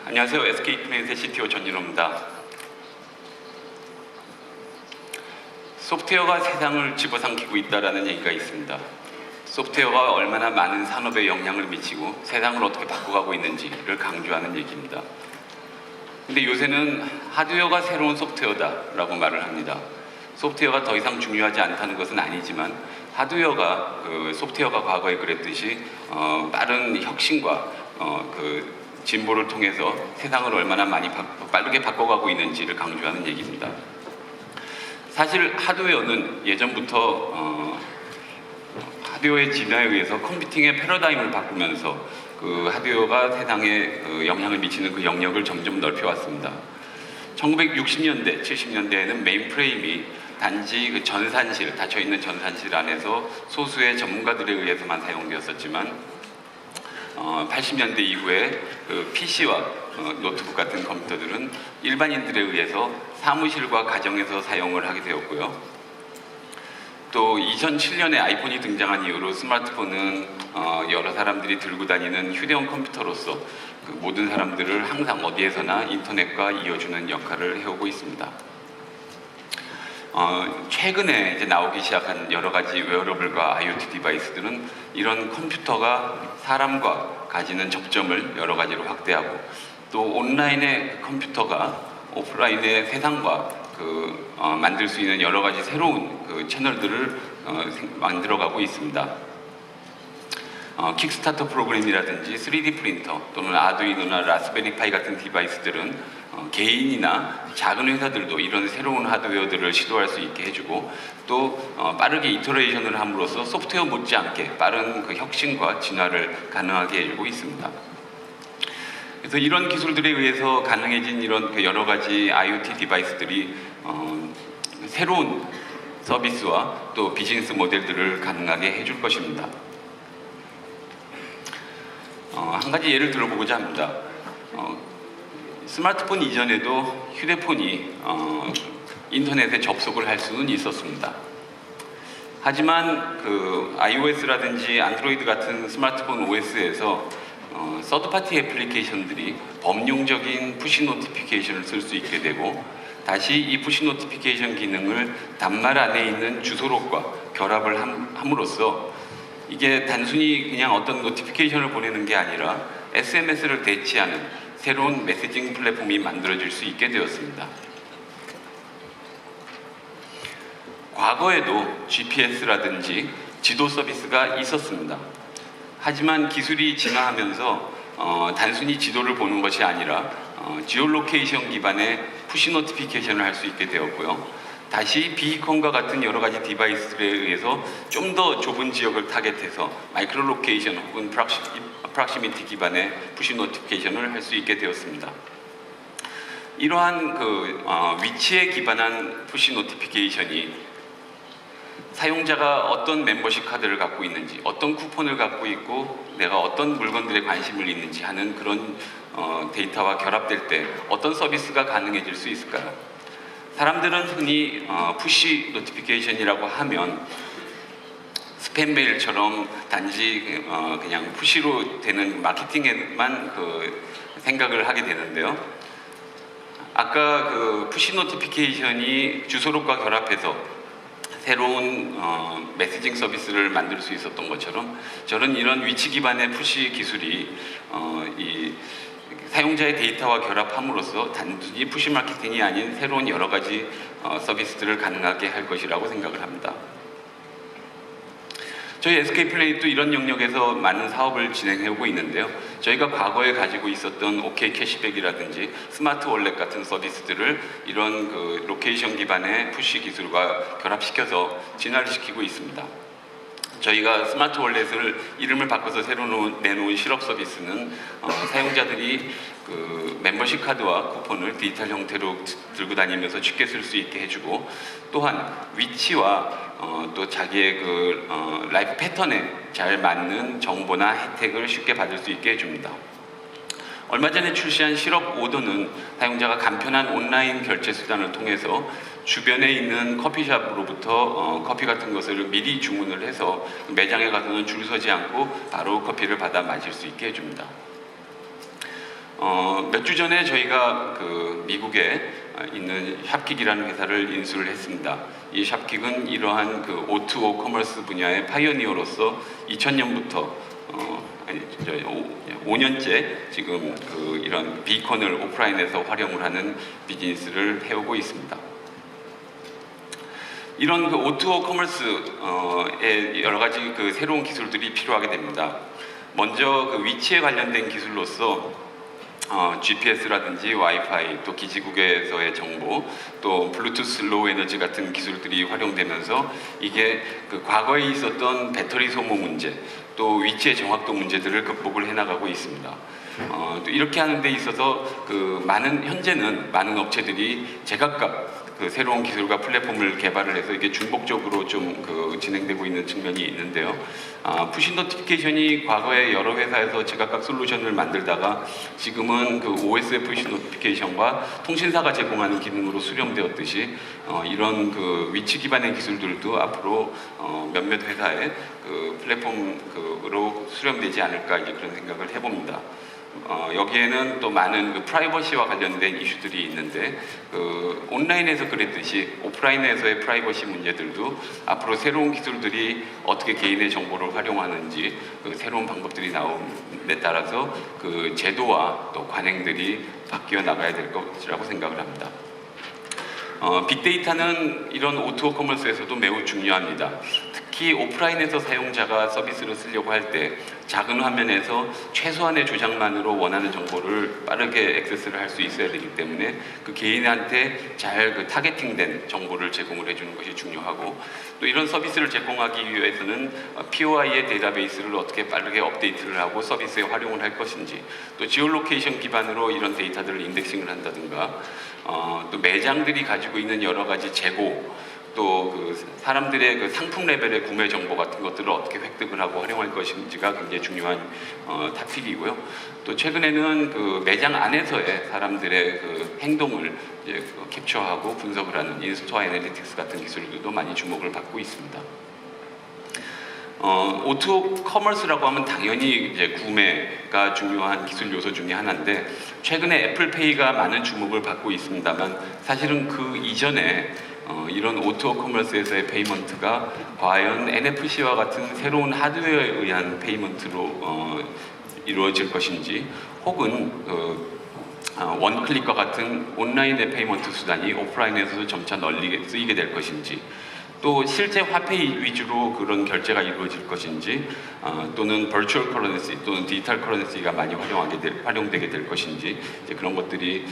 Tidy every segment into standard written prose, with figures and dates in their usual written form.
안녕하세요. SK플래닛의 CTO 전진호입니다. 소프트웨어가 세상을 집어삼키고 있다는 얘기가 있습니다. 소프트웨어가 얼마나 많은 산업에 영향을 미치고 세상을 어떻게 바꿔가고 있는지를 강조하는 얘기입니다. 근데 요새는 하드웨어가 새로운 소프트웨어다라고 말을 합니다. 소프트웨어가 더 이상 중요하지 않다는 것은 아니지만 하드웨어가 소프트웨어가 과거에 그랬듯이 빠른 혁신과 진보를 통해서 세상을 얼마나 많이 빠르게 바꿔가고 있는지를 강조하는 얘기입니다. 사실 하드웨어는 예전부터 하드웨어의 진화에 의해서 컴퓨팅의 패러다임을 바꾸면서 그 하드웨어가 세상에 영향을 미치는 그 영역을 점점 넓혀왔습니다. 1960년대, 70년대에는 메인프레임이 단지 그 전산실, 닫혀있는 전산실 안에서 소수의 전문가들에 의해서만 사용되었었지만 80년대 이후에 그 PC와 노트북 같은 컴퓨터들은 일반인들에 의해서 사무실과 가정에서 사용을 하게 되었고요. 또 2007년에 아이폰이 등장한 이후로 스마트폰은 여러 사람들이 들고 다니는 휴대용 컴퓨터로서 그 모든 사람들을 항상 어디에서나 인터넷과 이어주는 역할을 해오고 있습니다. 최근에 이제 나오기 시작한 여러 가지 웨어러블과 IoT 디바이스들은 이런 컴퓨터가 사람과 가지는 접점을 여러 가지로 확대하고 또 온라인의 컴퓨터가 오프라인의 세상과 만들 수 있는 여러 가지 새로운 채널들을 만들어가고 있습니다. 킥스타터 프로그램이라든지 3D 프린터 또는 아두이노나 라스베리파이 같은 디바이스들은 개인이나 작은 회사들도 이런 새로운 하드웨어들을 시도할 수 있게 해주고 또 빠르게 이터레이션을 함으로써 소프트웨어 못지않게 빠른 그 혁신과 진화를 가능하게 해주고 있습니다. 그래서 이런 기술들에 의해서 가능해진 이런 여러 가지 IoT 디바이스들이 새로운 서비스와 또 비즈니스 모델들을 가능하게 해줄 것입니다. 한 가지 예를 들어보고자 합니다. 스마트폰 이전에도 휴대폰이 인터넷에 접속을 할 수는 있었습니다. 하지만 iOS라든지 안드로이드 같은 스마트폰 OS에서 서드파티 애플리케이션들이 범용적인 푸시 노티피케이션을 쓸 수 있게 되고 다시 이 푸시 노티피케이션 기능을 단말 안에 있는 주소록과 결합을 함으로써 이게 단순히 그냥 어떤 노티피케이션을 보내는 게 아니라 SMS를 대체하는 새로운 메시징 플랫폼이 만들어질 수 있게 되었습니다. 과거에도 GPS라든지 지도 서비스가 있었습니다. 하지만 기술이 진화하면서 단순히 지도를 보는 것이 아니라 지오로케이션 기반의 푸시 노티피케이션을 할 수 있게 되었고요. 다시 비건과 같은 여러 가지 디바이스들에 의해서 좀 더 좁은 지역을 타겟해서 마이크로 로케이션 혹은 프락시미티 기반의 푸시 노티피케이션을 할 수 있게 되었습니다. 이러한 위치에 기반한 푸시 노티피케이션이 사용자가 어떤 멤버십 카드를 갖고 있는지, 어떤 쿠폰을 갖고 있고 내가 어떤 물건들에 관심을 있는지 하는 그런 데이터와 결합될 때 어떤 서비스가 가능해질 수 있을까요? 사람들은 흔히 푸시 노티피케이션이라고 하면 스팸 메일처럼 단지 그냥 푸시로 되는 마케팅에만 생각을 하게 되는데요. 아까 푸시 노티피케이션이 주소록과 결합해서 새로운 메시징 서비스를 만들 수 있었던 것처럼 저는 이런 위치 기반의 푸시 기술이 이 사용자의 데이터와 결합함으로써 단순히 푸시 마케팅이 아닌 새로운 여러 가지 서비스들을 가능하게 할 것이라고 생각을 합니다. 저희 SK플래닛도 이런 영역에서 많은 사업을 진행해오고 있는데요. 저희가 과거에 가지고 있었던 OK 캐시백이라든지 스마트 월렛 같은 서비스들을 이런 로케이션 기반의 푸시 기술과 결합시켜서 진화를 시키고 있습니다. 저희가 스마트 월렛을 이름을 바꿔서 새로 내놓은 실업 서비스는 사용자들이 멤버십 카드와 쿠폰을 디지털 형태로 들고 다니면서 쉽게 쓸 수 있게 해주고 또한 위치와 또 자기의 라이프 패턴에 잘 맞는 정보나 혜택을 쉽게 받을 수 있게 해줍니다. 얼마 전에 출시한 실업 오더는 사용자가 간편한 온라인 결제 수단을 통해서 주변에 있는 커피숍으로부터 커피 같은 것을 미리 주문을 해서 매장에 가서는 줄 서지 않고 바로 커피를 받아 마실 수 있게 해줍니다. 몇 주 전에 저희가 그 미국에 있는 샵킥이라는 회사를 인수를 했습니다. 이 샵킥은 이러한 그 O2O 커머스 분야의 파이어니어로서 2000년부터 5년째 지금 그 이런 비컨을 오프라인에서 활용을 하는 비즈니스를 해오고 있습니다. 이런 그 O2O 커머스에 여러 가지 그 새로운 기술들이 필요하게 됩니다. 먼저 그 위치에 관련된 기술로서 GPS라든지 와이파이, 또 기지국에서의 정보, 또 블루투스 로우 에너지 같은 기술들이 활용되면서 이게 그 과거에 있었던 배터리 소모 문제, 또 위치의 정확도 문제들을 극복을 해나가고 있습니다. 또 이렇게 하는 데 있어서 그 현재는 많은 업체들이 제각각 그 새로운 기술과 플랫폼을 개발을 해서 이게 중복적으로 좀 그 진행되고 있는 측면이 있는데요. 푸시 노티피케이션이 과거에 여러 회사에서 제각각 솔루션을 만들다가 지금은 그 OS의 푸시 노티피케이션과 통신사가 제공하는 기능으로 수렴되었듯이 이런 그 위치 기반의 기술들도 앞으로 몇몇 회사의 그 플랫폼으로 수렴되지 않을까 이제 그런 생각을 해봅니다. 여기에는 또 많은 그 프라이버시와 관련된 이슈들이 있는데 그 온라인에서 그랬듯이 오프라인에서의 프라이버시 문제들도 앞으로 새로운 기술들이 어떻게 개인의 정보를 활용하는지 그 새로운 방법들이 나옴에 따라서 그 제도와 또 관행들이 바뀌어 나가야 될 것이라고 생각을 합니다. 빅데이터는 이런 O2O 커머스에서도 매우 중요합니다. 특히 오프라인에서 사용자가 서비스를 쓰려고 할 때 작은 화면에서 최소한의 조작만으로 원하는 정보를 빠르게 액세스를 할 수 있어야 되기 때문에 그 개인한테 잘 그 타겟팅된 정보를 제공을 해주는 것이 중요하고, 또 이런 서비스를 제공하기 위해서는 POI의 데이터베이스를 어떻게 빠르게 업데이트를 하고 서비스에 활용을 할 것인지, 또 지오로케이션 기반으로 이런 데이터들을 인덱싱을 한다든가, 또 매장들이 가지고 있는 여러 가지 재고, 또 그 사람들의 그 상품 레벨의 구매 정보 같은 것들을 어떻게 획득을 하고 활용할 것인지가 굉장히 중요한 토픽이고요. 또 최근에는 그 매장 안에서의 사람들의 그 행동을 이제 캡처하고 분석을 하는 인스토어 애널리틱스 같은 기술들도 많이 주목을 받고 있습니다. O2O 커머스라고 하면 당연히 이제 구매가 중요한 기술 요소 중에 하나인데, 최근에 애플페이가 많은 주목을 받고 있습니다만 사실은 그 이전에 이런 O2O 커머스에서의 페이먼트가 과연 NFC와 같은 새로운 하드웨어에 의한 페이먼트로 이루어질 것인지, 혹은 원클릭과 같은 온라인의 페이먼트 수단이 오프라인에서도 점차 널리 쓰이게 될 것인지, 또 실제 화폐 위주로 그런 결제가 이루어질 것인지, 또는 버추얼 커런시 또는 디지털 커런시가 많이 활용되게 될 것인지, 이제 그런 것들이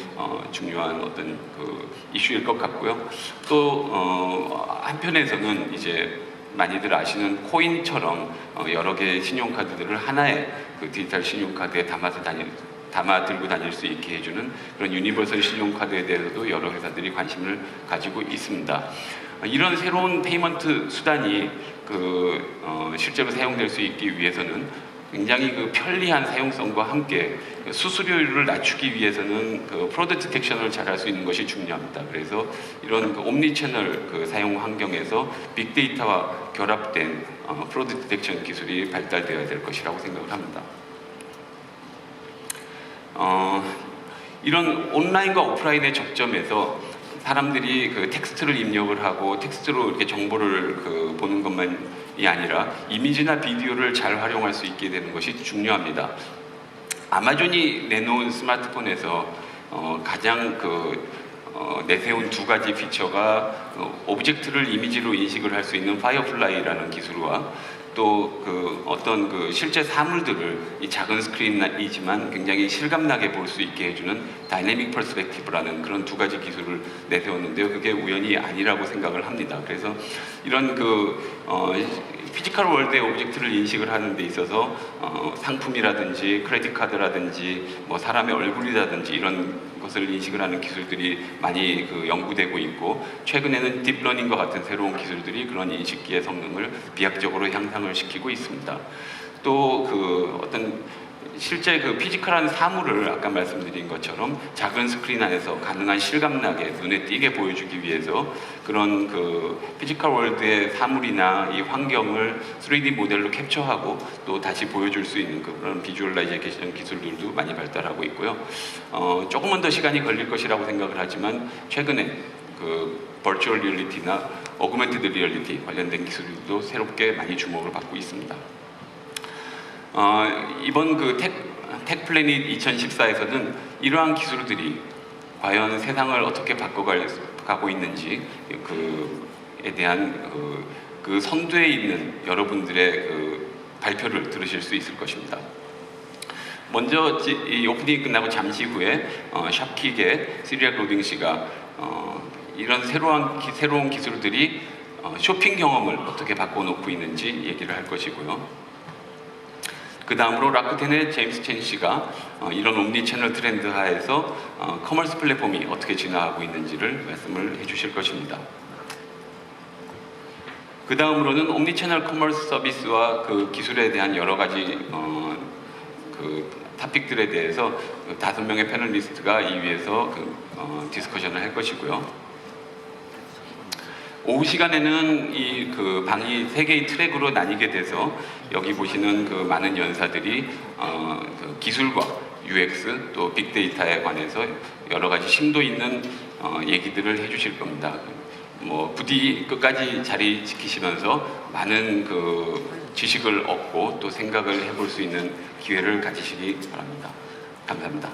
중요한 어떤 그 이슈일 것 같고요. 또 한편에서는 이제 많이들 아시는 코인처럼 여러 개의 신용카드들을 하나의 그 디지털 신용카드에 담아 들고 다닐 수 있게 해주는 그런 유니버설 신용카드에 대해서도 여러 회사들이 관심을 가지고 있습니다. 이런 새로운 페이먼트 수단이 실제로 사용될 수 있기 위해서는 굉장히 그 편리한 사용성과 함께 수수료율을 낮추기 위해서는 그 프로드 디텍션을 잘할 수 있는 것이 중요합니다. 그래서 이런 그 옴니 채널 그 사용 환경에서 빅데이터와 결합된 프로드 디텍션 기술이 발달되어야 될 것이라고 생각을 합니다. 이런 온라인과 오프라인의 접점에서 사람들이 그 텍스트를 입력을 하고 텍스트로 이렇게 정보를 보는 것만이 아니라 이미지나 비디오를 잘 활용할 수 있게 되는 것이 중요합니다. 아마존이 내놓은 스마트폰에서 가장 내세운 두 가지 피처가 오브젝트를 이미지로 인식을 할 수 있는 파이어플라이라는 기술과, 또 어떤 실제 사물들을 이 작은 스크린이지만 굉장히 실감나게 볼 수 있게 해주는 다이내믹 퍼스펙티브라는 그런 두 가지 기술을 내세웠는데요. 그게 우연이 아니라고 생각을 합니다. 그래서 이런 피지컬 월드의 오브젝트를 인식을 하는 데 있어서 상품이라든지 크레딧 카드라든지 뭐 사람의 얼굴이라든지 이런 것을 인식을 하는 기술들이 많이 연구되고 있고, 최근에는 딥러닝과 같은 새로운 기술들이 그런 인식기의 성능을 비약적으로 향상을 시키고 있습니다. 또 어떤 실제 그 피지컬한 사물을 아까 말씀드린 것처럼 작은 스크린 안에서 가능한 실감나게 눈에 띄게 보여주기 위해서 그런 그 피지컬 월드의 사물이나 이 환경을 3D 모델로 캡처하고 또 다시 보여줄 수 있는 그런 비주얼라이제이션 기술들도 많이 발달하고 있고요. 조금은 더 시간이 걸릴 것이라고 생각을 하지만 최근에 그 버추얼 리얼리티나 어그멘티드 리얼리티 관련된 기술들도 새롭게 많이 주목을 받고 있습니다. 이번 그 텍플래닛 2014에서는 이러한 기술들이 과연 세상을 어떻게 바꿔가고 있는지 그에 대한 그 선두에 있는 여러분들의 그 발표를 들으실 수 있을 것입니다. 먼저 이 오프닝이 끝나고 잠시 후에 샵킥의 시리얼 로딩 씨가 이런 새로운 기술들이 쇼핑 경험을 어떻게 바꿔놓고 있는지 얘기를 할 것이고요. 그 다음으로 라쿠텐의 제임스 첸 씨가 이런 옴니 채널 트렌드 하에서 커머스 플랫폼이 어떻게 진화하고 있는지를 말씀을 해주실 것입니다. 그 다음으로는 옴니 채널 커머스 서비스와 그 기술에 대한 여러 가지 그 토픽들에 대해서 5명의 패널리스트가 이 위에서 디스커션을 할 것이고요. 오후 시간에는 이 그 방이 3개의 트랙으로 나뉘게 돼서 여기 보시는 그 많은 연사들이 그 기술과 UX 또 빅데이터에 관해서 여러 가지 심도 있는 얘기들을 해주실 겁니다. 뭐 부디 끝까지 자리 지키시면서 많은 그 지식을 얻고 또 생각을 해볼 수 있는 기회를 가지시기 바랍니다. 감사합니다.